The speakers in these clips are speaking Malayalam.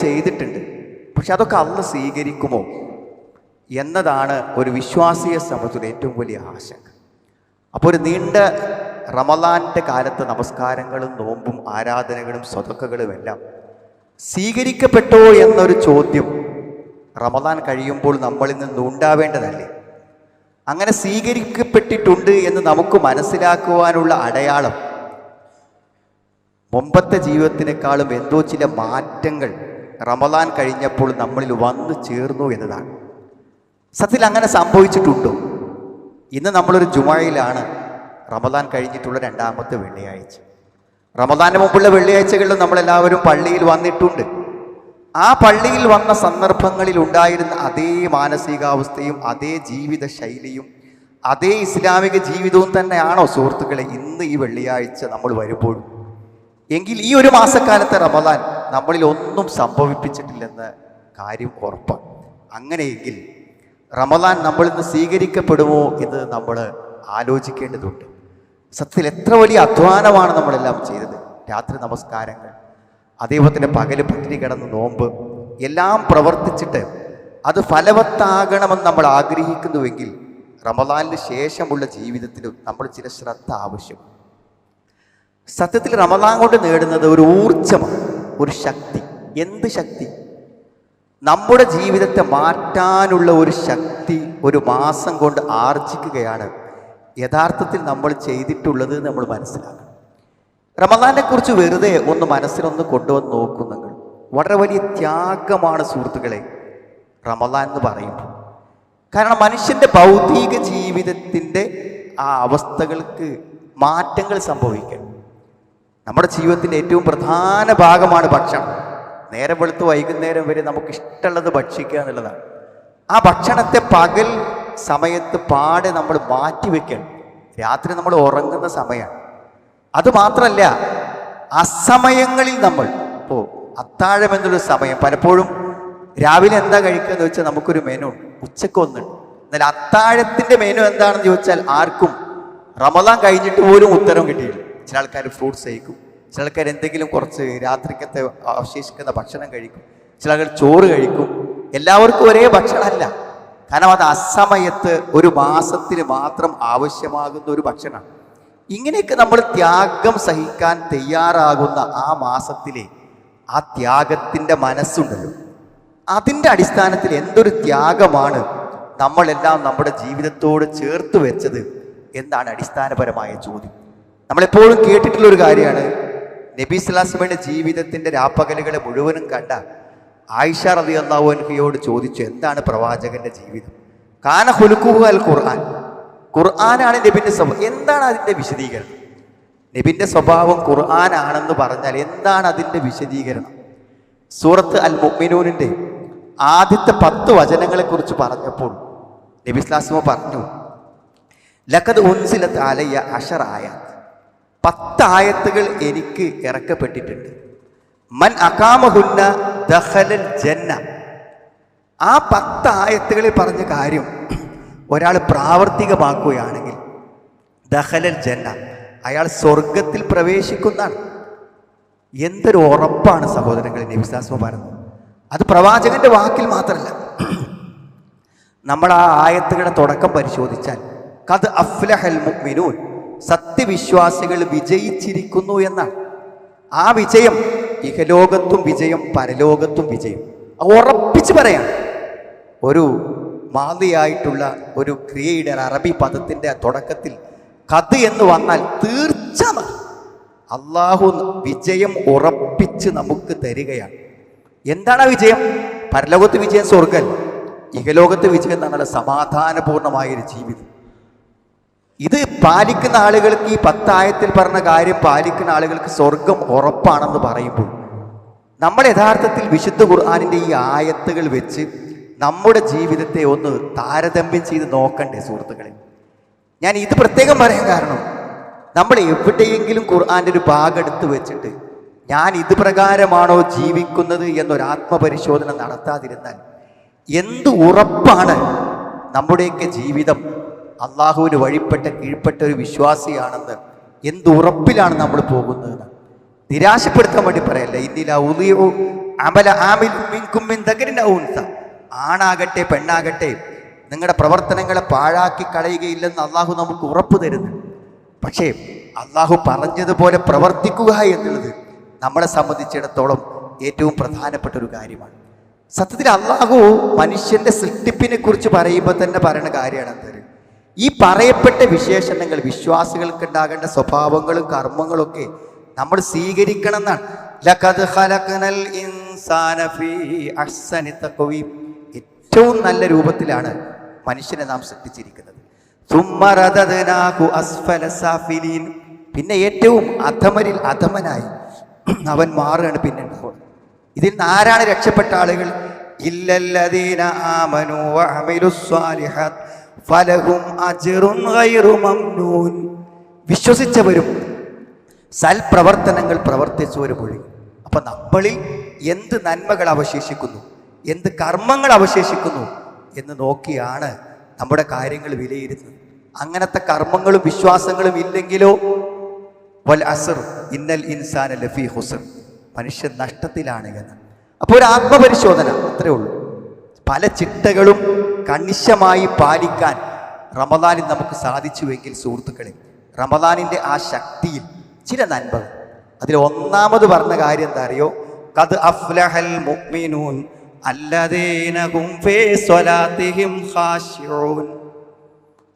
ചെയ്തിട്ടുണ്ട്. പക്ഷെ അതൊക്കെ അള്ളാഹ് സ്വീകരിക്കുമോ എന്നതാണ് ഒരു വിശ്വാസിയെ സംബന്ധിച്ചുള്ള ഏറ്റവും വലിയ ആശങ്ക. അപ്പോൾ ഒരു നീണ്ട റമളാന്റെ കാലത്ത് നമസ്കാരങ്ങളും നോമ്പും ആരാധനകളും സ്വതക്കകളും എല്ലാം സ്വീകരിക്കപ്പെട്ടോ എന്നൊരു ചോദ്യം റമളാൻ കഴിയുമ്പോൾ നമ്മളിൽ നിന്ന് ഉണ്ടാവേണ്ടതല്ലേ? അങ്ങനെ സ്വീകരിക്കപ്പെട്ടിട്ടുണ്ട് എന്ന് നമുക്ക് മനസ്സിലാക്കുവാനുള്ള അടയാളം മുമ്പത്തെ ജീവിതത്തിനേക്കാളും എന്തോ ചില മാറ്റങ്ങൾ റമളാൻ കഴിഞ്ഞപ്പോൾ നമ്മളിൽ വന്നു ചേർന്നു എന്നതാണ്. സത്യത്തിൽ അങ്ങനെ സംഭവിച്ചിട്ടുണ്ടോ? ഇന്ന് നമ്മളൊരു ജുമഅയിലാണ്, റമളാൻ കഴിഞ്ഞിട്ടുള്ള 2ാമത്തെ വെള്ളിയാഴ്ച. റമളാന് മുമ്പുള്ള വെള്ളിയാഴ്ചകളിൽ നമ്മളെല്ലാവരും പള്ളിയിൽ വന്നിട്ടുണ്ട്. ആ പള്ളിയിൽ വന്ന സന്ദർഭങ്ങളിൽ ഉണ്ടായിരുന്ന അതേ മാനസികാവസ്ഥയും അതേ ജീവിത ശൈലിയും അതേ ഇസ്ലാമിക ജീവിതവും തന്നെയാണോ സുഹൃത്തുക്കളെ ഇന്ന് ഈ വെള്ളിയാഴ്ച നമ്മൾ വരുമ്പോഴും? എങ്കിൽ ഈ ഒരു മാസക്കാലത്തെ റമളാൻ നമ്മളിൽ ഒന്നും സംഭവിപ്പിച്ചിട്ടില്ലെന്ന കാര്യം ഉറപ്പാണ്. അങ്ങനെയെങ്കിൽ റമളാൻ നമ്മളിൽ നിന്ന് സ്വീകരിക്കപ്പെടുമോ എന്ന് നമ്മൾ ആലോചിക്കേണ്ടതുണ്ട്. സത്യത്തിൽ എത്ര വലിയ അധ്വാനമാണ് നമ്മളെല്ലാം ചെയ്തത്. രാത്രി നമസ്കാരങ്ങൾ, അതേപോലെ തന്നെ പകല് പട്ടിണി കിടന്ന് നോമ്പ്, എല്ലാം പ്രവർത്തിച്ചിട്ട് അത് ഫലവത്താകണമെന്ന് നമ്മൾ ആഗ്രഹിക്കുന്നുവെങ്കിൽ റമളാനിന് ശേഷമുള്ള ജീവിതത്തിൽ നമ്മൾ ചില ശ്രദ്ധ ആവശ്യം. സത്യത്തിൽ റമളാൻ കൊണ്ട് നേടുന്നത് ഒരു ഊർജമാണ്, ഒരു ശക്തി. എന്ത് ശക്തി? നമ്മുടെ ജീവിതത്തെ മാറ്റാനുള്ള ഒരു ശക്തി ഒരു മാസം കൊണ്ട് ആർജിക്കുകയാണ് യഥാർത്ഥത്തിൽ നമ്മൾ ചെയ്തിട്ടുള്ളത് നമ്മൾ മനസ്സിലാക്കണം. റമളാനെ കുറിച്ച് വെറുതെ ഒന്ന് മനസ്സിലൊന്ന് കൊണ്ടുവന്ന് നോക്കുന്നെങ്കിൽ വളരെ വലിയ ത്യാഗമാണ് സുഹൃത്തുക്കളെ റമളാൻ എന്ന് പറയുമ്പോൾ. കാരണം മനുഷ്യൻ്റെ ഭൗതിക ജീവിതത്തിൻ്റെ ആ അവസ്ഥകൾക്ക് മാറ്റങ്ങൾ സംഭവിക്കണം. നമ്മുടെ ജീവിതത്തിൻ്റെ ഏറ്റവും പ്രധാന ഭാഗമാണ് ഭക്ഷണം. നേരം വെളുത്ത് വൈകുന്നേരം വരെ നമുക്ക് ഇഷ്ടമുള്ളത് ഭക്ഷിക്കുക എന്നുള്ളതാണ്. ആ ഭക്ഷണത്തെ പകൽ സമയത്ത് പാടെ നമ്മൾ മാറ്റിവെക്കണം. രാത്രി നമ്മൾ ഉറങ്ങുന്ന സമയമാണ്. അതുമാത്രമല്ല, അസമയങ്ങളിൽ നമ്മൾ ഇപ്പോൾ അത്താഴം എന്നൊരു സമയം, പലപ്പോഴും രാവിലെ എന്താ കഴിക്കുക എന്ന് ചോദിച്ചാൽ നമുക്കൊരു മെനു ഉണ്ട്, ഉച്ചക്ക് ഒന്നുണ്ട്. എന്നാൽ അത്താഴത്തിൻ്റെ മെനു എന്താണെന്ന് ചോദിച്ചാൽ ആർക്കും റമളാൻ കഴിഞ്ഞിട്ട് പോലും ഉത്തരം കിട്ടിയില്ല. ചില ആൾക്കാർ ഫ്രൂട്ട്സ് കഴിക്കും, ചില ആൾക്കാർ എന്തെങ്കിലും കുറച്ച് രാത്രിക്കത്തെ അവശേഷിക്കുന്ന ഭക്ഷണം കഴിക്കും, ചില ആൾക്കാർ ചോറ് കഴിക്കും. എല്ലാവർക്കും ഒരേ ഭക്ഷണമല്ല. കാരണം അത് അസമയത്ത് ഒരു മാസത്തിന് മാത്രം ആവശ്യമാകുന്ന ഒരു ഭക്ഷണമാണ്. ഇങ്ങനെയൊക്കെ നമ്മൾ ത്യാഗം സഹിക്കാൻ തയ്യാറാകുന്ന ആ മാസത്തിലെ ആ ത്യാഗത്തിൻ്റെ മനസ്സുണ്ടല്ലോ, അതിൻ്റെ അടിസ്ഥാനത്തിൽ എന്തൊരു ത്യാഗമാണ് നമ്മളെല്ലാം നമ്മുടെ ജീവിതത്തോട് ചേർത്ത് വെച്ചത് എന്നാണ് അടിസ്ഥാനപരമായ ചോദ്യം. നമ്മളെപ്പോഴും കേട്ടിട്ടുള്ളൊരു കാര്യമാണ്, നബി സ്വല്ലല്ലാഹു അലൈഹി വസല്ലമയുടെ ജീവിതത്തിൻ്റെ രാപ്പകലുകളെ മുഴുവനും കണ്ട ആയിഷ റളിയല്ലാഹു അൻഹയോട് ചോദിച്ചു, എന്താണ് പ്രവാചകന്റെ ജീവിതം? കാന ഖുലുഖുഹു അൽ ഖുർആൻ, ഖുർആനാണ് നബിൻ്റെ സ്വഭാവം. എന്താണ് അതിൻ്റെ വിശദീകരണം? നബിൻ്റെ സ്വഭാവം ഖുർആനാണെന്ന് പറഞ്ഞാൽ എന്താണ് അതിൻ്റെ വിശദീകരണം? സൂറത്ത് അൽ മുഅ്മിനൂനിൻ്റെ ആദ്യത്തെ 10 വചനങ്ങളെക്കുറിച്ച് പറഞ്ഞപ്പോൾ നബി സ്വല്ലല്ലാഹു അലൈഹി വസല്ലം പറഞ്ഞു, ലഖദ് ഉൻസിലത് അലയ്യ 10 ആയത്ത്, 10 ആയത്തുകൾ എനിക്ക് ഇറക്കപ്പെട്ടിട്ടുണ്ട്. മൻ അഖാമഹുന്ന ദഖലൽ ജന്ന. ആ 10 ആയത്തുകളിൽ പറഞ്ഞ കാര്യം ഒരാൾ പ്രാവർത്തികമാക്കുകയാണെങ്കിൽ ദഖലൽ ജന്ന, അയാൾ സ്വർഗത്തിൽ പ്രവേശിക്കുന്നതാണ്. എന്തൊരു ഉറപ്പാണ് സഹോദരങ്ങളെ നബി സ്വല്ലല്ലാഹു അലൈഹി വസല്ലം പറഞ്ഞത്. അത് പ്രവാചകന്റെ വാക്കിൽ മാത്രമല്ല, നമ്മൾ ആ ആയത്തുകളുടെ തുടക്കം പരിശോധിച്ചാൽ ഖദ് അഫ്ലഹൽ മുഅ്മിനൂൻ, സത്യവിശ്വാസികൾ വിജയിച്ചിരിക്കുന്നു എന്നാണ്. ആ വിജയം ഇഹലോകത്തും വിജയം, പരലോകത്തും വിജയം, ഉറപ്പിച്ച് പറയാം. ഒരു മാതിയായിട്ടുള്ള ഒരു ക്രിയയുടെ അറബി പദത്തിൻ്റെ തുടക്കത്തിൽ ഖദ് എന്ന് വന്നാൽ തീർച്ചയാണ് അള്ളാഹു വിജയം ഉറപ്പിച്ച് നമുക്ക് തരികയാണ്. എന്താണ് ആ വിജയം? പരലോകത്ത് വിജയം സ്വർഗ്ഗം, ഇഹലോകത്ത് വിജയം എന്നുള്ള സമാധാനപൂർണമായൊരു ജീവിതം. ഇത് പാലിക്കുന്ന ആളുകൾക്ക്, ഈ 10 ആയത്തിൽ പറഞ്ഞ കാര്യം പാലിക്കുന്ന ആളുകൾക്ക് സ്വർഗം ഉറപ്പാണെന്ന് പറയുമ്പോൾ നമ്മൾ യഥാർത്ഥത്തിൽ വിശുദ്ധ ഖുർആനിൻ്റെ ഈ ആയത്തുകൾ വെച്ച് നമ്മുടെ ജീവിതത്തെ ഒന്ന് താരതമ്യം ചെയ്ത് നോക്കണ്ടേ സുഹൃത്തുക്കളെ? ഞാൻ ഇത് പ്രത്യേകം പറയാൻ കാരണം, നമ്മൾ എവിടെയെങ്കിലും ഖുർആൻ്റെ ഒരു ഭാഗം എടുത്ത് വെച്ചിട്ട് ഞാൻ ഇത് പ്രകാരമാണോ ജീവിക്കുന്നത് എന്നൊരു ആത്മപരിശോധന നടത്താതിരുന്നാൽ എന്ത് ഉറപ്പാണ് നമ്മുടെയൊക്കെ ജീവിതം അള്ളാഹുവിന് വഴിപ്പെട്ട കീഴ്പ്പെട്ട ഒരു വിശ്വാസിയാണെന്ന് എന്ത് ഉറപ്പിലാണ് നമ്മൾ പോകുന്നത്? നിരാശപ്പെടുത്താൻ വേണ്ടി പറയല്ല. ഇന്ദില ഉളിയു അമല ആമിലും മിൻകും മിൻ ദക്കരിൻ ഔ ഉൻസ, ആണാകട്ടെ പെണ്ണാകട്ടെ നിങ്ങളുടെ പ്രവർത്തനങ്ങളെ പാഴാക്കി കളയുകയില്ലെന്ന് അള്ളാഹു നമുക്ക് ഉറപ്പ് തരുന്നു. പക്ഷേ അള്ളാഹു പറഞ്ഞതുപോലെ പ്രവർത്തിക്കുക എന്നുള്ളത് നമ്മളെ സംബന്ധിച്ചിടത്തോളം ഏറ്റവും പ്രധാനപ്പെട്ട ഒരു കാര്യമാണ്. സത്യത്തിൽ അള്ളാഹു മനുഷ്യന്റെ സൃഷ്ടിപ്പിനെ കുറിച്ച് പറയുമ്പോൾ തന്നെ പറയുന്ന കാര്യമാണ് എന്ത്, ഈ പറയപ്പെട്ട വിശേഷണങ്ങൾ വിശ്വാസികൾക്ക് ഉണ്ടാകേണ്ട സ്വഭാവങ്ങളും കർമ്മങ്ങളും ഒക്കെ നമ്മൾ സ്വീകരിക്കണം എന്നാണ്. ലഖദ് ഖലഖനൽ ഇൻസാന ഫീ അഹ്സനി തഖ്വീം, ഏറ്റവും നല്ല രൂപത്തിലാണ് മനുഷ്യനെ നാം സൃഷ്ടിച്ചിരിക്കുന്നത്. സുമ്മ റദദ്നാഹു അസ്ഫല സാഫിലീൻ, പിന്നെ ഏറ്റവും അധമരിൽ അധമനായി അവൻ മാറുകയാണ് പിന്നെ ഉണ്ടാവുക. ഇതിൽ നിന്ന് ആരാണ് രക്ഷപ്പെട്ട ആളുകൾ? ഇല്ലല്ലദീന ആമനു വഅമിലുസ് സ്വാലിഹാത്ത് ഫലഹും അജ്റുൻ ഗൈറു മംനൂൻ, വിശ്വസിച്ചവരും സൽപ്രവർത്തനങ്ങൾ പ്രവർത്തിച്ചവരും ഒഴികെ. അപ്പൊ നമ്മളിൽ എന്ത് നന്മകൾ അവശേഷിക്കുന്നു, എന്ത് കർമ്മങ്ങൾ അവശേഷിക്കുന്നു എന്ന് നോക്കിയാണ് നമ്മുടെ കാര്യങ്ങൾ വിലയിരുത്തുന്നത്. അങ്ങനത്തെ കർമ്മങ്ങളും വിശ്വാസങ്ങളും ഇല്ലെങ്കിലോ വൽ അസ്ർ ഇന്നൽ ഇൻസാന ലഫീ ഖുസ്ർ, മനുഷ്യൻ നഷ്ടത്തിലാണ് എന്ന്. അപ്പോൾ ഒരു ആത്മപരിശോധന അത്രേ ഉള്ളൂ. പല ചിട്ടകളും കണിശമായി പാലിക്കാൻ റമദാനിൽ നമുക്ക് സാധിച്ചുവെങ്കിൽ സുഹൃത്തുക്കളെ, റമദാനിൻ്റെ ആ ശക്തിയിൽ ചില നന്മകൾ, അതിൽ ഒന്നാമത് പറഞ്ഞ കാര്യം എന്താ അറിയോ? ഖദ് അഫ്ലഹൽ മുഅ്മിനൂൻ അല്ലദീന ഹും ഫീ സ്വലാത്തിഹിം ഖാശിഊൻ.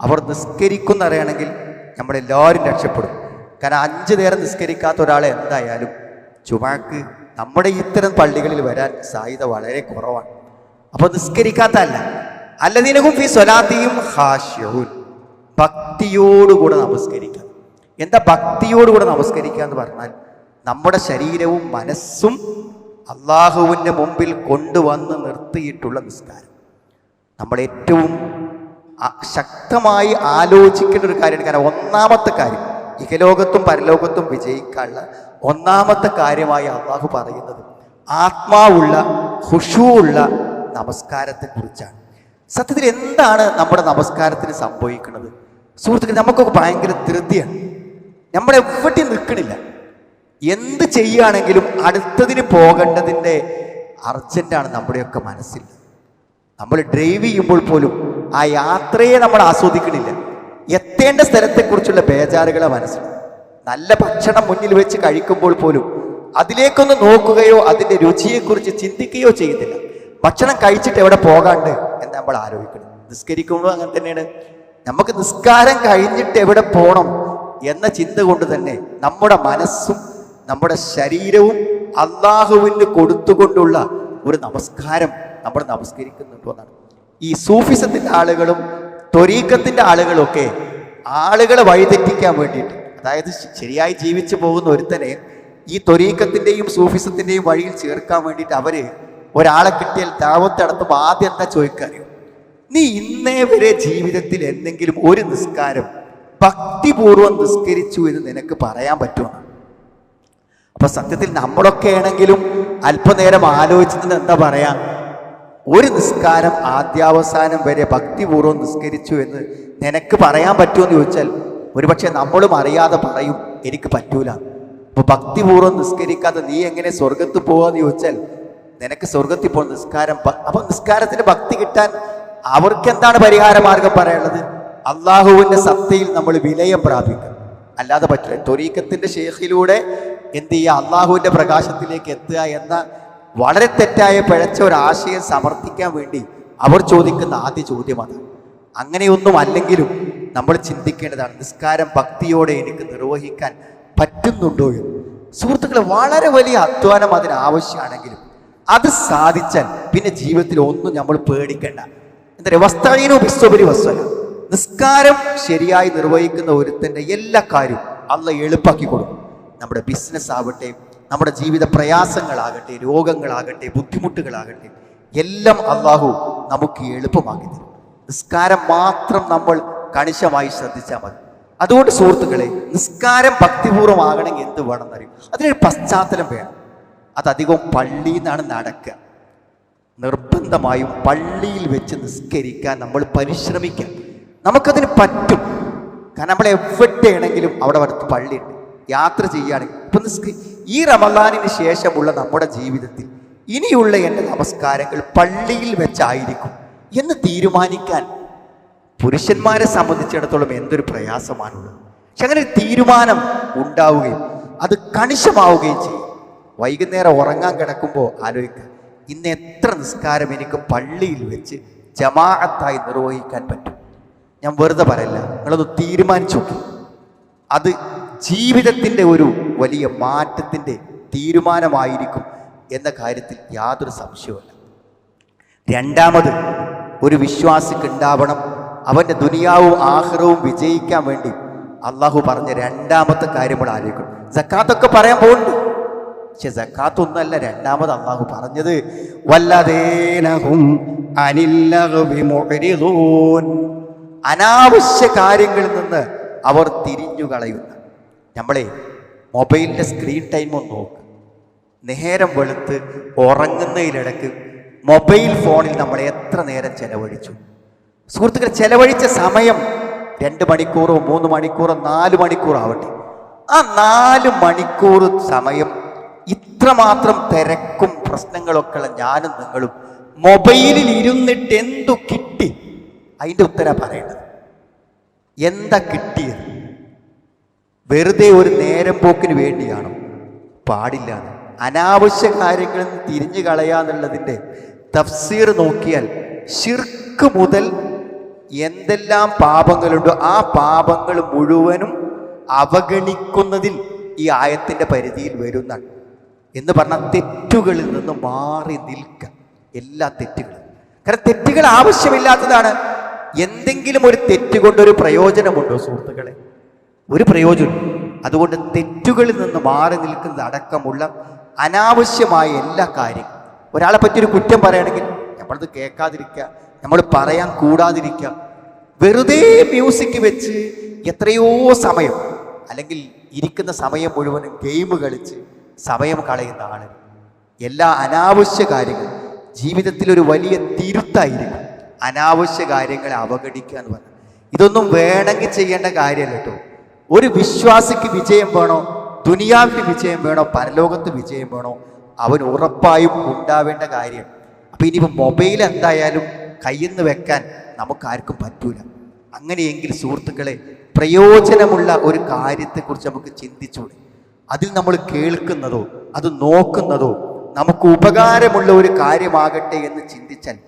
അവർ നിസ്കരിക്കുന്നറിയണമെങ്കിൽ നമ്മളെല്ലാവരും രക്ഷപ്പെടും. കാരണം 5 നേരം നിസ്കരിക്കാത്ത ഒരാളെ എന്തായാലും ചുമക്ക് നമ്മുടെ ഇത്തരം പള്ളികളിൽ വരാൻ സാധ്യത വളരെ കുറവാണ്. അപ്പോൾ നിസ്കരിക്കാത്തല്ല, അല്ലദീന ഹും ഫീ സ്വലാത്തിഹിം ഖാശിഊൻ, ഭക്തിയോടുകൂടെ നമസ്കരിക്കുക. എന്താ ഭക്തിയോടുകൂടെ നമസ്കരിക്കുക എന്ന് പറഞ്ഞാൽ നമ്മുടെ ശരീരവും മനസ്സും അള്ളാഹുവിൻ്റെ മുമ്പിൽ കൊണ്ടുവന്ന് നിർത്തിയിട്ടുള്ള നിസ്കാരം. നമ്മൾ ഏറ്റവും ശക്തമായി ആലോചിക്കേണ്ട ഒരു കാര്യമാണ്. കാരണം ഒന്നാമത്തെ കാര്യം, ഇഹലോകത്തും പരലോകത്തും വിജയിക്കാനുള്ള ഒന്നാമത്തെ കാര്യമായി അള്ളാഹു പറയുന്നത് ആത്മാവുള്ള ഖുശൂഉള്ള നമസ്കാരത്തെക്കുറിച്ചാണ്. സത്യത്തിൽ എന്താണ് നമ്മുടെ നമസ്കാരത്തിന് സംഭവിക്കുന്നത് സുഹൃത്തുക്കളെ? നമുക്കൊക്കെ ഭയങ്കര ധൃതിയാണ്, നമ്മളെവിടെയും നിൽക്കണില്ല. എന്ത് ചെയ്യുകയാണെങ്കിലും അടുത്തതിന് പോകേണ്ടതിൻ്റെ അർജൻറ്റാണ് നമ്മുടെയൊക്കെ മനസ്സിൽ. നമ്മൾ ഡ്രൈവ് ചെയ്യുമ്പോൾ പോലും ആ യാത്രയെ നമ്മൾ ആസ്വദിക്കണില്ല. എത്തേണ്ട സ്ഥലത്തെക്കുറിച്ചുള്ള ബേജാറുകളെ മനസ്സിൽ. നല്ല ഭക്ഷണം മുന്നിൽ വെച്ച് കഴിക്കുമ്പോൾ പോലും അതിലേക്കൊന്ന് നോക്കുകയോ അതിൻ്റെ രുചിയെക്കുറിച്ച് ചിന്തിക്കുകയോ ചെയ്യുന്നില്ല. ഭക്ഷണം കഴിച്ചിട്ട് എവിടെ പോകാണ്ട് എന്ന് നമ്മൾ ആലോചിക്കണം. നിസ്കരിക്കുമ്പോൾ അങ്ങനെ തന്നെയാണ്. നമുക്ക് നിസ്കാരം കഴിഞ്ഞിട്ട് എവിടെ പോകണം എന്ന ചിന്ത കൊണ്ട് തന്നെ നമ്മുടെ മനസ്സും നമ്മുടെ ശരീരവും അള്ളാഹുവിന് കൊടുത്തുകൊണ്ടുള്ള ഒരു നമസ്കാരം നമ്മൾ നമസ്കരിക്കുന്നുണ്ടോ എന്നാണ്. ഈ സൂഫിസത്തിൻ്റെ ആളുകളും ത്വരീഖത്തിൻ്റെ ആളുകളൊക്കെ ആളുകളെ വഴിതെറ്റിക്കാൻ വേണ്ടിയിട്ട്, അതായത് ശരിയായി ജീവിച്ചു പോകുന്ന ഒരുത്തനെ ഈ ത്വരീഖത്തിൻ്റെയും സൂഫിസത്തിൻ്റെയും വഴിയിൽ ചേർക്കാൻ വേണ്ടിയിട്ട് അവർ ഒരാളെ കിട്ടിയാൽ ദാവത്ത് നടത്തുമ്പോൾ ആദ്യം എന്താ ചോദിക്കാറിയോ? നീ ഇന്നേ വരെ ജീവിതത്തിൽ എന്തെങ്കിലും ഒരു നിസ്കാരം ഭക്തിപൂർവ്വം നിസ്കരിച്ചു എന്ന് നിനക്ക് പറയാൻ പറ്റുമോ? അപ്പൊ സത്യത്തിൽ നമ്മളൊക്കെ ആണെങ്കിലും അല്പനേരം ആലോചിച്ചിട്ട് എന്താ പറയാ, ഒരു നിസ്കാരം ആദ്യാവസാനം വരെ ഭക്തിപൂർവ്വം നിസ്കരിച്ചു എന്ന് നിനക്ക് പറയാൻ പറ്റുമോ എന്ന് ചോദിച്ചാൽ ഒരുപക്ഷെ നമ്മളും അറിയാതെ പറയും എനിക്ക് പറ്റൂല. അപ്പൊ ഭക്തിപൂർവ്വം നിസ്കരിക്കാതെ നീ എങ്ങനെ സ്വർഗത്ത് പോവാന്ന് ചോദിച്ചാൽ നിനക്ക് സ്വർഗത്തിൽ പോകുന്ന നിസ്കാരം. അപ്പൊ നിസ്കാരത്തിന് ഭക്തി കിട്ടാൻ അവർക്ക് എന്താണ് പരിഹാര മാർഗം പറയാനുള്ളത്? അള്ളാഹുവിൻ്റെ സത്തയിൽ നമ്മൾ വിലയം പ്രാപിക്കുക, അല്ലാതെ പറ്റില്ല. ത്വരീഖത്തിൻ്റെ ഷേഖിലൂടെ എന്ത് ചെയ്യുക, അള്ളാഹുവിൻ്റെ പ്രകാശത്തിലേക്ക് എത്തുക എന്ന വളരെ തെറ്റായ പിഴച്ച ഒരാശയം സമർത്ഥിക്കാൻ വേണ്ടി അവർ ചോദിക്കുന്ന ആദ്യ ചോദ്യം അതാണ്. അങ്ങനെയൊന്നും അല്ലെങ്കിലും നമ്മൾ ചിന്തിക്കേണ്ടതാണ്, നിസ്കാരം ഭക്തിയോടെ എനിക്ക് നിർവഹിക്കാൻ പറ്റുന്നുണ്ടോ എന്ന്. സുഹൃത്തുക്കളെ, വളരെ വലിയ അധ്വാനം അതിനാവശ്യമാണെങ്കിലും അത് സാധിച്ചാൽ പിന്നെ ജീവിതത്തിൽ ഒന്നും നമ്മൾ പേടിക്കേണ്ട. എന്താ പറയുക, വസ്തഈനു ബിസ്സബ്രി വസ്സല. നിസ്കാരം ശരിയായി നിർവഹിക്കുന്ന ഒരുത്തൻ്റെ എല്ലാ കാര്യവും അള്ളാഹ് എളുപ്പാക്കി കൊടുക്കും. നമ്മുടെ ബിസിനസ് ആവട്ടെ, നമ്മുടെ ജീവിത പ്രയാസങ്ങളാകട്ടെ, രോഗങ്ങളാകട്ടെ, ബുദ്ധിമുട്ടുകളാകട്ടെ, എല്ലാം അള്ളാഹു നമുക്ക് എളുപ്പമാക്കി തരും. നിസ്കാരം മാത്രം നമ്മൾ കണിശമായി ശ്രദ്ധിച്ചാൽ മതി. അതുകൊണ്ട് സുഹൃത്തുക്കളെ, നിസ്കാരം ഭക്തിപൂർവ്വമാകണമെങ്കിൽ എന്ത് വേണമെന്നറിയും? അതിനൊരു പശ്ചാത്തലം വേണം. അതധികവും പള്ളിയിൽ നിന്നാണ് നടക്കുക. നിർബന്ധമായും പള്ളിയിൽ വെച്ച് നിസ്കരിക്കാൻ നമ്മൾ പരിശ്രമിക്കാം. നമുക്കതിന് പറ്റും. കാരണം നമ്മൾ എവിടെയാണെങ്കിലും അവിടെ അടുത്ത് പള്ളിയുണ്ട്. യാത്ര ചെയ്യുകയാണെങ്കിൽ ഇപ്പം ഈ റമദാനിന് ശേഷമുള്ള നമ്മുടെ ജീവിതത്തിൽ ഇനിയുള്ള എൻ്റെ നമസ്കാരങ്ങൾ പള്ളിയിൽ വെച്ചായിരിക്കും എന്ന് തീരുമാനിക്കാൻ പുരുഷന്മാരെ സംബന്ധിച്ചിടത്തോളം എന്തൊരു പ്രയാസമാണുള്ളത്. പക്ഷെ അങ്ങനെ ഒരു തീരുമാനം ഉണ്ടാവുകയും അത് കണിശമാവുകയും ചെയ്യും. വൈകുന്നേരം ഉറങ്ങാൻ കിടക്കുമ്പോൾ ആലോചിക്കുക, ഇന്ന് എത്ര നിസ്കാരം എനിക്ക് പള്ളിയിൽ വെച്ച് ജമാഅത്തായി നിർവഹിക്കാൻ പറ്റും. ഞാൻ വെറുതെ പറയില്ല, നിങ്ങളൊന്ന് തീരുമാനിച്ചു നോക്കി. അത് ജീവിതത്തിൻ്റെ ഒരു വലിയ മാറ്റത്തിൻ്റെ തീരുമാനമായിരിക്കും എന്ന കാര്യത്തിൽ യാതൊരു സംശയവുമില്ല. രണ്ടാമത്, ഒരു വിശ്വാസിക്ക് ഉണ്ടാവണം അവൻ്റെ ദുനിയാവും ആഖിറവും വിജയിക്കാൻ വേണ്ടി അള്ളാഹു പറഞ്ഞ രണ്ടാമത്തെ കാര്യം കൂടെ ആലോചിക്കണം. സക്കാത്തൊക്കെ പറയാൻ പോകുന്നുണ്ട്, പക്ഷെ സക്കാത്തൊന്നല്ല രണ്ടാമത് അള്ളാഹു പറഞ്ഞത്. വല്ലദീനഹും അനിൽ ലഗ്വി മുഅ്രിദൂൻ, അനാവശ്യ കാര്യങ്ങളിൽ നിന്ന് അവർ തിരിഞ്ഞു കളയുന്ന. നമ്മളെ മൊബൈലിൻ്റെ സ്ക്രീൻ ടൈം ഒന്ന് നോക്ക്. നേരം വെളുത്ത് ഉറങ്ങുന്നതിലിടക്ക് മൊബൈൽ ഫോണിൽ നമ്മൾ എത്ര നേരം ചെലവഴിച്ചു സുഹൃത്തുക്കൾ? ചെലവഴിച്ച സമയം 2 മണിക്കൂറോ 3 മണിക്കൂറോ 4 മണിക്കൂറോ ആവട്ടെ, ആ 4 മണിക്കൂർ സമയം ഇത്രമാത്രം തിരക്കും പ്രശ്നങ്ങളൊക്കെ ഉള്ള ഞാനും നിങ്ങളും മൊബൈലിൽ ഇരുന്നിട്ട് എന്തു കിട്ടി? അതിൻ്റെ ഉത്തരം പറയേണ്ടത്. എന്താ കിട്ടിയത്? വെറുതെ ഒരു നേരം പോക്കിന് വേണ്ടിയാണോ? പാടില്ല. അനാവശ്യ കാര്യങ്ങളിൽ നിന്ന് തിരിഞ്ഞു കളയാന്നുള്ളതിൻ്റെ തഫ്സീർ നോക്കിയാൽ ശിർക്ക് മുതൽ എന്തെല്ലാം പാപങ്ങളുണ്ടോ ആ പാപങ്ങൾ മുഴുവനും അവഗണിക്കുന്നതിൽ ഈ ആയത്തിൻ്റെ പരിധിയിൽ വരുന്നതാണ്. എന്ന് പറഞ്ഞാൽ തെറ്റുകളിൽ നിന്ന് മാറി നിൽക്കുക. എല്ലാ തെറ്റുകളും, കാരണം തെറ്റുകൾ ആവശ്യമില്ലാത്തതാണ്. എന്തെങ്കിലും ഒരു തെറ്റ് കൊണ്ടൊരു പ്രയോജനമുണ്ടോ സുഹൃത്തുക്കളെ? ഒരു പ്രയോജനം. അതുകൊണ്ട് തെറ്റുകളിൽ നിന്ന് മാറി നിൽക്കുന്നത് അടക്കമുള്ള അനാവശ്യമായ എല്ലാ കാര്യങ്ങളും. ഒരാളെ പറ്റിയൊരു കുറ്റം പറയുകയാണെങ്കിൽ നമ്മളത് കേൾക്കാതിരിക്കുക, നമ്മൾ പറയാൻ കൂടാതിരിക്കുക. വെറുതെ മ്യൂസിക് വെച്ച് എത്രയോ സമയം, അല്ലെങ്കിൽ ഇരിക്കുന്ന സമയം മുഴുവനും ഗെയിം കളിച്ച് സമയം കളയുന്ന ആളുകൾ. എല്ലാ അനാവശ്യ കാര്യങ്ങളും ജീവിതത്തിലൊരു വലിയ തിരുത്തായിരിക്കും അനാവശ്യ കാര്യങ്ങളെ അവഗണിക്കുക എന്ന് പറഞ്ഞാൽ. ഇതൊന്നും വേണമെങ്കിൽ ചെയ്യേണ്ട കാര്യമല്ല കേട്ടോ. ഒരു വിശ്വാസിക്ക് വിജയം വേണോ, ദുനിയാവിന് വിജയം വേണോ, പരലോകത്ത് വിജയം വേണോ, അവൻ ഉറപ്പായും ഉണ്ടാവേണ്ട കാര്യം. അപ്പം ഇനിയിപ്പോൾ മൊബൈൽ എന്തായാലും കയ്യിൽ നിന്ന് വെക്കാൻ നമുക്കാർക്കും പറ്റൂല. അങ്ങനെയെങ്കിൽ സുഹൃത്തുക്കളെ, പ്രയോജനമുള്ള ഒരു കാര്യത്തെക്കുറിച്ച് നമുക്ക് ചിന്തിച്ചൂടെ? അതിൽ നമ്മൾ കേൾക്കുന്നതോ അത് നോക്കുന്നതോ നമുക്ക് ഉപകാരമുള്ള ഒരു കാര്യമാകട്ടെ എന്ന് ചിന്തിച്ചാൽ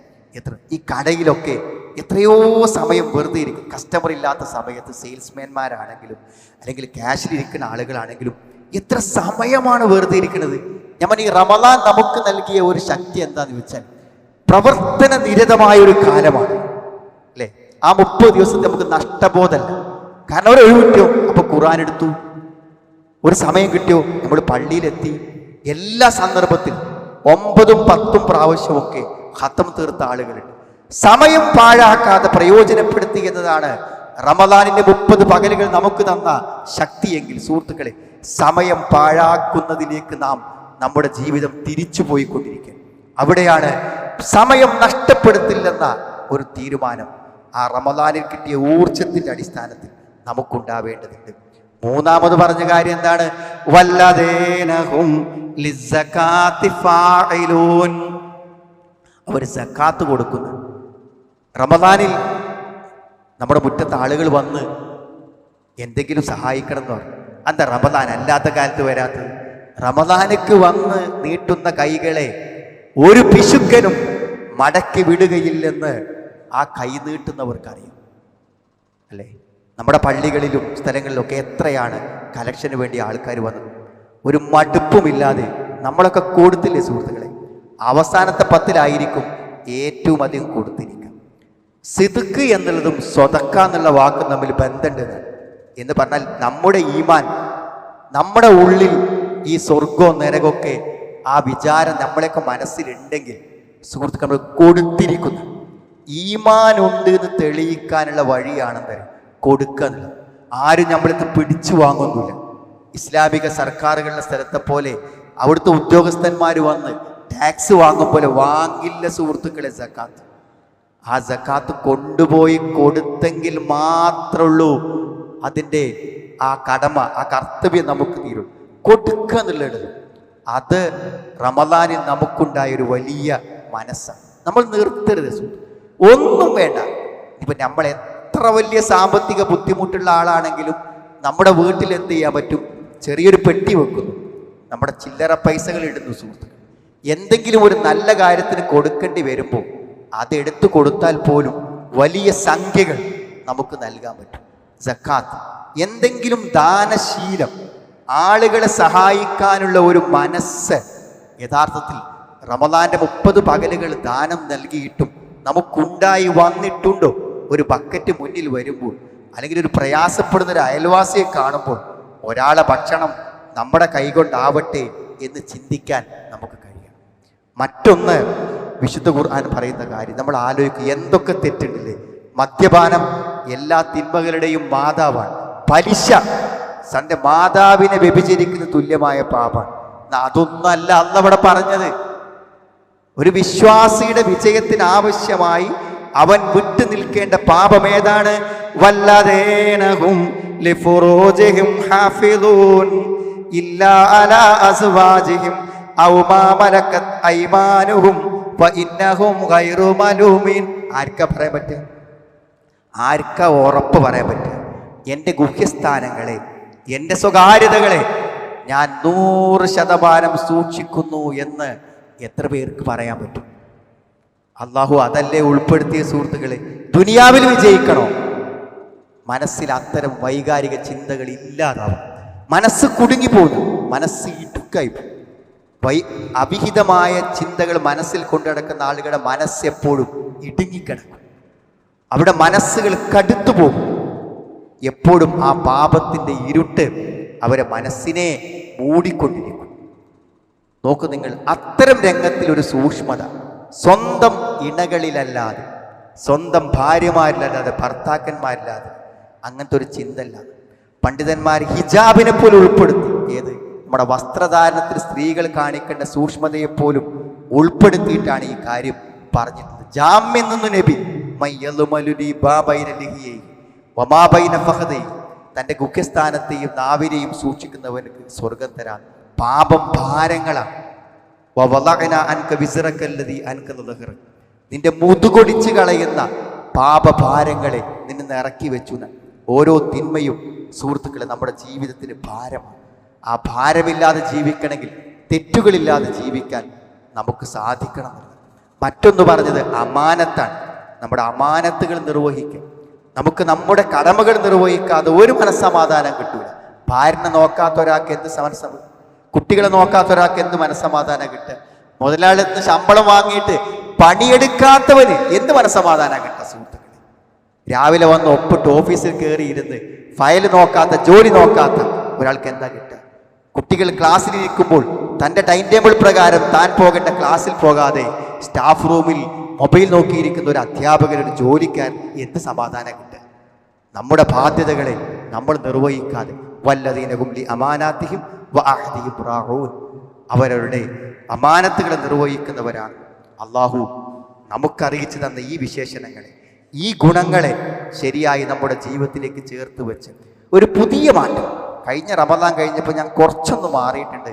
ഈ കടയിലൊക്കെ എത്രയോ സമയം വെറുതെ ഇരിക്കും. കസ്റ്റമർ ഇല്ലാത്ത സമയത്ത് സെയിൽസ്മാൻമാരാണെങ്കിലും അല്ലെങ്കിൽ ക്യാഷിലിരിക്കുന്ന ആളുകളാണെങ്കിലും എത്ര സമയമാണ് വെറുതെ ഇരിക്കുന്നത്. ഞാൻ ഈ റമദാൻ നമുക്ക് നൽകിയ ഒരു ശക്തി എന്താണെന്ന് വെച്ചാൽ പ്രവർത്തന നിരതമായ ഒരു കാലമാണ് അല്ലേ. ആ 30 ദിവസത്തെ നമുക്ക് നഷ്ടബോധമല്ല. കാരണം ഒരു ഒഴിവ് കിട്ടിയോ അപ്പോൾ ഖുർആൻ എടുത്തു, ഒരു സമയം കിട്ടിയോ നമ്മൾ പള്ളിയിലെത്തി. എല്ലാ സന്ദർഭത്തിലും 9ഉം 10ഉം പ്രാവശ്യമൊക്കെ ഖത്തം തീർത്ത ആളുകളുണ്ട്. സമയം പാഴാക്കാതെ പ്രയോജനപ്പെടുത്തി എന്നതാണ് റമദാനിന്റെ 30 പകലുകൾ നമുക്ക് തന്ന ശക്തിയെങ്കിൽ സുഹൃത്തുക്കളെ, സമയം പാഴാക്കുന്നതിലേക്ക് നാം നമ്മുടെ ജീവിതം തിരിച്ചു പോയിക്കൊണ്ടിരിക്കുക. അവിടെയാണ് സമയം നഷ്ടപ്പെടുത്തില്ലെന്ന ഒരു തീരുമാനം ആ റമദാനിൽ കിട്ടിയ ഊർജത്തിന്റെ അടിസ്ഥാനത്തിൽ നമുക്കുണ്ടാവേണ്ടതുണ്ട്. മൂന്നാമത് പറഞ്ഞ കാര്യം എന്താണ്? വല്ലദീനഹും ലിസ്സകാത്തി ഫാഇലൂൻ, അവർ സക്കാത്ത് കൊടുക്കുന്നു. റമദാനിൽ നമ്മുടെ മുറ്റത്ത് ആളുകൾ വന്ന് എന്തെങ്കിലും സഹായിക്കണം എന്ന് പറഞ്ഞു. എന്താ റമദാൻ അല്ലാത്ത കാലത്ത് വരാത്തത്? റമദാനക്ക് വന്ന് നീട്ടുന്ന കൈകളെ ഒരു പിശുക്കനും മടക്കി വിടുകയില്ലെന്ന് ആ കൈ നീട്ടുന്നവർക്കറിയാം അല്ലേ. നമ്മുടെ പള്ളികളിലും സ്ഥലങ്ങളിലൊക്കെ എത്രയാണ് കലക്ഷന് വേണ്ടി ആൾക്കാർ വന്നത്. ഒരു മടുപ്പുമില്ലാതെ നമ്മളൊക്കെ കൊടുത്തില്ലേ സുഹൃത്തുക്കളെ? അവസാനത്തെ 10-ലായിരിക്കും ഏറ്റവും അധികം കൊടുത്തിരിക്കുക. സിദ്ക്ക് എന്നുള്ളതും സ്വതക്ക എന്നുള്ള വാക്കും തമ്മിൽ ബന്ധമുണ്ട് എന്ന് പറഞ്ഞാൽ നമ്മുടെ ഈമാൻ, നമ്മുടെ ഉള്ളിൽ ഈ സ്വർഗവും നരകമൊക്കെ ആ വിചാരം നമ്മളെയൊക്കെ മനസ്സിലുണ്ടെങ്കിൽ സുഹൃത്തുക്കൾ നമ്മൾ കൊടുത്തിരിക്കുന്നു. ഈമാൻ ഉണ്ട് എന്ന് തെളിയിക്കാനുള്ള വഴിയാണെന്ന് കൊടുക്കുക എന്നുള്ളത്. ആരും നമ്മളിന്ന് പിടിച്ചു വാങ്ങുന്നില്ല. ഇസ്ലാമിക സർക്കാരുകളുടെ സ്ഥലത്തെ പോലെ അവിടുത്തെ ഉദ്യോഗസ്ഥന്മാർ വന്ന് ടാക്സ് വാങ്ങും പോലെ വാങ്ങില്ല സുഹൃത്തുക്കളെ സക്കാത്ത്. ആ സക്കാത്ത് കൊണ്ടുപോയി കൊടുത്തെങ്കിൽ മാത്രമുള്ളൂ അതിൻ്റെ ആ കടമ, ആ കർത്തവ്യം നമുക്ക് തീരും. കൊടുക്കുക എന്നുള്ളത് അത് റമദാനിൽ നമുക്കുണ്ടായ ഒരു വലിയ മനസ്സാണ്. നമ്മൾ നിർത്തരുത്. ഒന്നും വേണ്ട. ഇപ്പം നമ്മൾ എത്ര വലിയ സാമ്പത്തിക ബുദ്ധിമുട്ടുള്ള ആളാണെങ്കിലും നമ്മുടെ വീട്ടിൽ എന്ത് ചെയ്യാൻ പറ്റും? ചെറിയൊരു പെട്ടി വെക്കുന്നു, നമ്മുടെ ചില്ലറ പൈസകൾ ഇടുന്നു. സുഹൃത്തുക്കൾ, എന്തെങ്കിലും ഒരു നല്ല കാര്യത്തിന് കൊടുക്കേണ്ടി വരുമ്പോൾ അതെടുത്തു കൊടുത്താൽ പോലും വലിയ സംഖ്യകൾ നമുക്ക് നൽകാൻ പറ്റും. സക്കാത്ത്, എന്തെങ്കിലും ദാനശീലം, ആളുകളെ സഹായിക്കാനുള്ള ഒരു മനസ്സ് യഥാർത്ഥത്തിൽ റമദാന്റെ 30 പകലുകൾ ദാനം നൽകിയിട്ടും നമുക്കുണ്ടായി വന്നിട്ടുണ്ടോ? ഒരു ബക്കറ്റ് മുന്നിൽ വരുമ്പോൾ, അല്ലെങ്കിൽ ഒരു പ്രയാസപ്പെടുന്ന ഒരു അയൽവാസിയെ കാണുമ്പോൾ ഒരാളെ ഭക്ഷണം നമ്മുടെ കൈകൊണ്ടാവട്ടെ എന്ന് ചിന്തിക്കാൻ നമുക്ക് കഴിയണം. മറ്റൊന്ന്, വിശുദ്ധ ഖുർആൻ പറയുന്ന കാര്യം നമ്മൾ ആലോചിക്കുക. എന്തൊക്കെ തെറ്റുണ്ടില്ലേ? മദ്യപാനം എല്ലാ തിന്മകളുടെയും മാതാവാണ്. പലിശ തൻ്റെ മാതാവിനെ വ്യഭിചരിക്കുന്ന തുല്യമായ പാപമാണ്. അതൊന്നല്ല അന്ന് അവിടെ പറഞ്ഞത്. ഒരു വിശ്വാസിയുടെ വിജയത്തിന് ആവശ്യമായി അവൻ വിട്ടു നിൽക്കേണ്ട പാപം ഏതാണ്? വല്ലദീനഹും ലിഫുറൂജിഹിം ഹാഫിളൂൻ ഇല്ലാ അലാ അസ്വാജിഹിം ഔ മാ മലക്കത് അയ്മാനുഹും ഫഇന്നഹും ഗൈറു മലൂമിൻ. ആർക്കാ പറയാൻ പറ്റുക? ആർക്കാ ഉറപ്പ് പറയാൻ പറ്റുക? എൻ്റെ ഗുഹ്യസ്ഥാനങ്ങളെ, എൻ്റെ സ്വകാര്യതകളെ ഞാൻ 100% സൂക്ഷിക്കുന്നു എന്ന് എത്ര പേർക്ക് പറയാൻ പറ്റും? അള്ളാഹു അതല്ലേ ഉൾപ്പെടുത്തിയ സുഹൃത്തുക്കളെ. ദുനിയാവിൽ വിജയിക്കണോ? മനസ്സിൽ അത്തരം വൈകാരിക ചിന്തകൾ ഇല്ലാതാവും. മനസ്സ് കുടുങ്ങിപ്പോകുന്നു, മനസ്സ് ഇടുക്കായി പോകും. അവിഹിതമായ ചിന്തകൾ മനസ്സിൽ കൊണ്ടുനടക്കുന്ന ആളുകളുടെ മനസ്സ് എപ്പോഴും ഇടുങ്ങിക്കിടക്കും. അവിടെ മനസ്സുകൾ കടുത്തു പോകും. എപ്പോഴും ആ പാപത്തിൻ്റെ ഇരുട്ട് അവരെ മനസ്സിനെ മൂടിക്കൊണ്ടിരിക്കും. നോക്കൂ നിങ്ങൾ, അത്തരം രംഗത്തിൽ ഒരു സൂക്ഷ്മത. സ്വന്തം ഇണകളിലല്ലാതെ, സ്വന്തം ഭാര്യമാരിലല്ലാതെ, ഭർത്താക്കന്മാരില്ലാതെ അങ്ങനത്തെ ഒരു ചിന്തല്ല. പണ്ഡിതന്മാർ ഹിജാബിനെ പോലും ഉൾപ്പെടുത്തി. ഏത്? നമ്മുടെ വസ്ത്രധാരണത്തിൽ സ്ത്രീകൾ കാണിക്കേണ്ട സൂക്ഷ്മതയെപ്പോലും ഉൾപ്പെടുത്തിയിട്ടാണ് ഈ കാര്യം പറഞ്ഞിട്ടുള്ളത്. ജാമ്യം നിന്നു നബി തൻ്റെ ഗുഹ്യസ്ഥാനത്തെയും നാവിനെയും സൂക്ഷിക്കുന്നവർക്ക് സ്വർഗം തരാൻ. പാപം ഭാരങ്ങളാണ്. നിന്റെ മുതുകൊടിച്ച് കളയുന്ന പാപഭാരങ്ങളെ നിന്നെ ഇറക്കി വെച്ചു. ഓരോ തിന്മയും സുഹൃത്തുക്കളെ നമ്മുടെ ജീവിതത്തിന് ഭാരമാണ്. ആ ഭാരമില്ലാതെ ജീവിക്കണമെങ്കിൽ, തെറ്റുകളില്ലാതെ ജീവിക്കാൻ നമുക്ക് സാധിക്കണം. മറ്റൊന്ന് പറഞ്ഞത് അമാനത്താണ്. നമ്മുടെ അമാനത്തുകൾ നിർവഹിക്കുക. നമുക്ക് നമ്മുടെ കടമകൾ നിർവഹിക്കാതെ ഒരു മനസ്സമാധാനം കിട്ടൂല. ഭാര്യനെ നോക്കാത്ത ഒരാൾക്ക് എന്ത് മനസ്സമാധാനം? കുട്ടികളെ നോക്കാത്ത ഒരാൾക്ക് എന്ത് മനസ്സമാധാനം കിട്ടുക? മുതലാളിന്ന് ശമ്പളം വാങ്ങിയിട്ട് പണിയെടുക്കാത്തവന് എന്ത് മനസ്സമാധാനം കിട്ടുക? സുഹൃത്തുക്കളെ, രാവിലെ വന്ന് ഒപ്പിട്ട് ഓഫീസിൽ കയറിയിരുന്ന് ഫയൽ നോക്കാത്ത, ജോലി നോക്കാത്ത ഒരാൾക്ക് എന്താ കിട്ടുക? കുട്ടികൾ ക്ലാസ്സിലിരിക്കുമ്പോൾ തൻ്റെ ടൈം ടേബിൾ പ്രകാരം താൻ പോകേണ്ട ക്ലാസ്സിൽ പോകാതെ സ്റ്റാഫ് റൂമിൽ മൊബൈൽ നോക്കിയിരിക്കുന്ന ഒരു അധ്യാപകൻ, ഒരു ജോലിക്കാരൻ എന്ത് സമാധാനം കിട്ടുക? നമ്മുടെ ബാധ്യതകളെ നമ്മൾ നിർവഹിക്കാതെ വല്ലദീനഹും ലി അമാനാതിഹിം വഅഹദിഹിം റാഊൻ, അവരുടെ അമാനത്തുകളെ നിർവഹിക്കുന്നവരാണ്. അള്ളാഹു നമുക്കറിയിച്ചു തന്ന ഈ വിശേഷണങ്ങളെ, ഈ ഗുണങ്ങളെ ശരിയായി നമ്മുടെ ജീവിതത്തിലേക്ക് ചേർത്ത് വെച്ച് ഒരു പുതിയ മാറ്റം. കഴിഞ്ഞ റമദാൻ കഴിഞ്ഞപ്പോൾ ഞാൻ കുറച്ചൊന്ന് മാറിയിട്ടുണ്ട്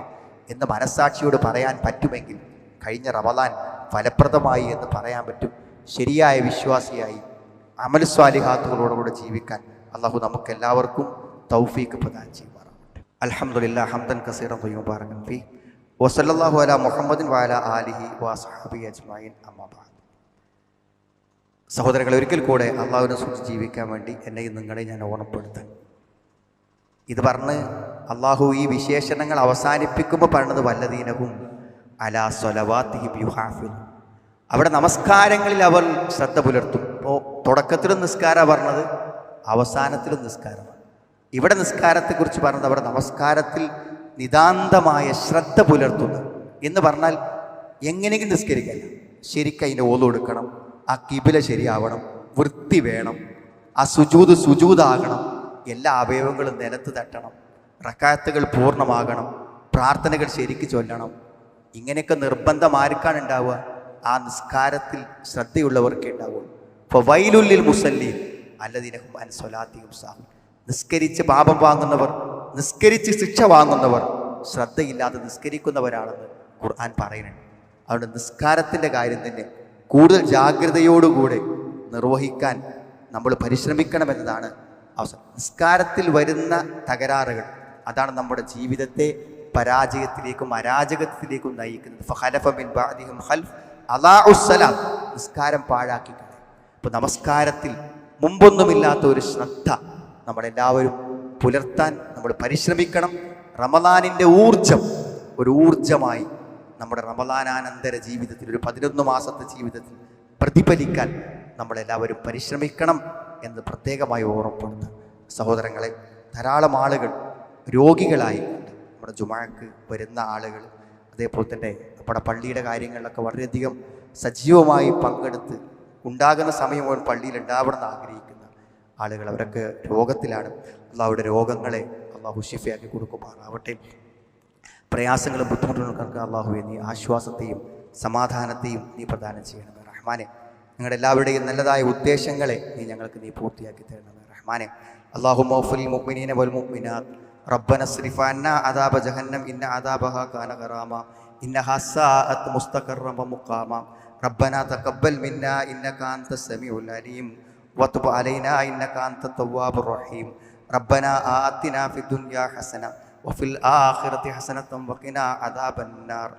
എന്ന് മനസ്സാക്ഷിയോട് പറയാൻ പറ്റുമെങ്കിൽ കഴിഞ്ഞ റമദാൻ ഫലപ്രദമായി എന്ന് പറയാൻ പറ്റും. ശരിയായ വിശ്വാസിയായി അമൽ സ്വാലിഹാത്തുകളോടുകൂടെ ജീവിക്കാൻ അള്ളാഹു നമുക്കെല്ലാവർക്കും തൗഫീഖ് പ്രദാനം ചെയ്യുമാറാകട്ടെ. അൽഹംദുലില്ലാഹി ഹംദൻ കസീറൻ തയ്യിബൻ ഫീ വസല്ലല്ലാഹു അലാ മുഹമ്മദിൻ വഅലാ ആലിഹി വസ്ഹബിഹി അജ്മഈൻ. അമ്മാ ബഅദ്. സഹോദരങ്ങളെ, ഒരിക്കൽ കൂടെ അള്ളാഹുവിനെ സൂക്ഷിച്ച് ജീവിക്കാൻ വേണ്ടി എന്നെയും നിങ്ങളെ ഞാൻ ഓർമ്മപ്പെടുത്താൻ ഇത് പറഞ്ഞ് അള്ളാഹു ഈ വിശേഷണങ്ങൾ അവസാനിപ്പിക്കുമ്പോൾ പറഞ്ഞത് വല്ലദീനഹും അലാ സ്വലവാത്തിഹിം യുഹാഫിളൂൻ, അവിടെ നമസ്കാരങ്ങളിൽ അവർ ശ്രദ്ധ പുലർത്തും. ഇപ്പോൾ തുടക്കത്തിലും നിസ്കാരം പറഞ്ഞത്, അവസാനത്തിലും നിസ്കാരമാണ്. ഇവിടെ നിസ്കാരത്തെക്കുറിച്ച് പറഞ്ഞത് അവിടെ നമസ്കാരത്തിൽ നിതാന്തമായ ശ്രദ്ധ പുലർത്തുന്നു എന്ന് പറഞ്ഞാൽ എങ്ങനെയെങ്കിലും നിസ്കരിക്കല്ല, ശരിക്കും അതിൻ്റെ ഓതു കൊടുക്കണം, ആ കിബില ശരിയാവണം, വൃത്തി വേണം, ആ സുജൂദാകണം, എല്ലാ അവയവങ്ങളും നിലത്ത് തട്ടണം, റക്കാത്തുകൾ പൂർണ്ണമാകണം, പ്രാർത്ഥനകൾ ശരിക്ക് ചൊല്ലണം. ഇങ്ങനെയൊക്കെ നിർബന്ധം ആർക്കാണ് ഉണ്ടാവുക? ആ നിസ്കാരത്തിൽ ശ്രദ്ധയുള്ളവർക്കേ ഉണ്ടാവുള്ളൂ. ഇപ്പോൾ വൈലുല്ലിൽ മുസല്ലീൻ അല്ലദീനഹും അൻ സ്വലാത്തിഹിം സാഹൂൻ, നിസ്കരിച്ച് പാപം വാങ്ങുന്നവർ, നിസ്കരിച്ച് ശിക്ഷ വാങ്ങുന്നവർ ശ്രദ്ധയില്ലാതെ നിസ്കരിക്കുന്നവരാണെന്ന് ഖുർആൻ പറയുന്നുണ്ട്. അതുകൊണ്ട് നിസ്കാരത്തിൻ്റെ കാര്യം തന്നെ കൂടുതൽ ജാഗ്രതയോടുകൂടെ നിർവഹിക്കാൻ നമ്മൾ പരിശ്രമിക്കണമെന്നതാണ് അവസരം. നിസ്കാരത്തിൽ വരുന്ന തകരാറുകൾ അതാണ് നമ്മുടെ ജീവിതത്തെ പരാജയത്തിലേക്കും അരാജകത്തിലേക്കും നയിക്കുന്നത്. ഫഖലഫ മിൻ ബഅദിഹിം ഖൽഫ് അളാഉസ്സലാം, നിസ്കാരം പാഴാക്കിക്കളെ. ഇപ്പോൾ നമസ്കാരത്തിൽ മുമ്പൊന്നുമില്ലാത്ത ഒരു ശ്രദ്ധ നമ്മളെല്ലാവരും പുലർത്താൻ നമ്മൾ പരിശ്രമിക്കണം. റമദാനിൻ്റെ ഊർജം ഒരു ഊർജമായി നമ്മുടെ റമദാനാനന്തര ജീവിതത്തിൽ, ഒരു 11 മാസത്തെ ജീവിതത്തിൽ പ്രതിഫലിക്കാൻ നമ്മളെല്ലാവരും പരിശ്രമിക്കണം എന്ന് പ്രത്യേകമായി ഓർമ്മപ്പെടുത്തുക. സഹോദരങ്ങളെ, ധാരാളം ആളുകൾ രോഗികളായി നമ്മുടെ ജുമാക്ക് വരുന്ന ആളുകൾ, അതേപോലെ തന്നെ നമ്മുടെ പള്ളിയുടെ കാര്യങ്ങളിലൊക്കെ വളരെയധികം സജീവമായി പങ്കെടുത്ത് ഉണ്ടാകുന്ന സമയം പള്ളിയിൽ ഉണ്ടാവണമെന്ന് ആഗ്രഹിക്കുന്ന ആളുകൾ, അവരൊക്കെ രോഗത്തിലാണ്. അള്ളാഹുവിൻ്റെ രോഗങ്ങളെ അള്ളാഹു ശിഫയാക്കി കൊടുക്കുമാറാവട്ടെ. പ്രയാസങ്ങളും ബുദ്ധിമുട്ടുകൾക്ക് അള്ളാഹുവെ നീ ആശ്വാസത്തെയും സമാധാനത്തെയും നീ പ്രദാനം ചെയ്യണമേ റഹ്മാനെ. ഞങ്ങളുടെ എല്ലാവരുടെയും നല്ലതായ ഉദ്ദേശങ്ങളെ ഞങ്ങൾക്ക് നീ പൂർത്തിയാക്കി തരണമേ റഹ്മാനെ. അല്ലാഹുമ്മ ഗ്ഫിറിൽ മുഅ്മിനീന വൽ മുഅ്മിനാത്ത് റബ്ബന സ്രിഫ് അന്നാ അദാബ ജഹന്നം ഇന്ന അദാബഹാ കാന ഗറാമ ഇന്നഹാ സാഅത് മുസ്തഖറൻ വ മുഖാമ റബ്ബന തഖബ്ബൽ മിന്നാ ഇന്നക അൻതസ് സമീഉൽ അലീം വതുബ് അലൈനാ ഇന്നക അൻതത് തവ്വാബുർ റഹീം റബ്ബന ആതിനാ ഫിദ് ദുനിയാ ഹസന വഫിൽ ആഖിറതി ഹസനതൻ വഖിനാ അദാബൻ നാർ.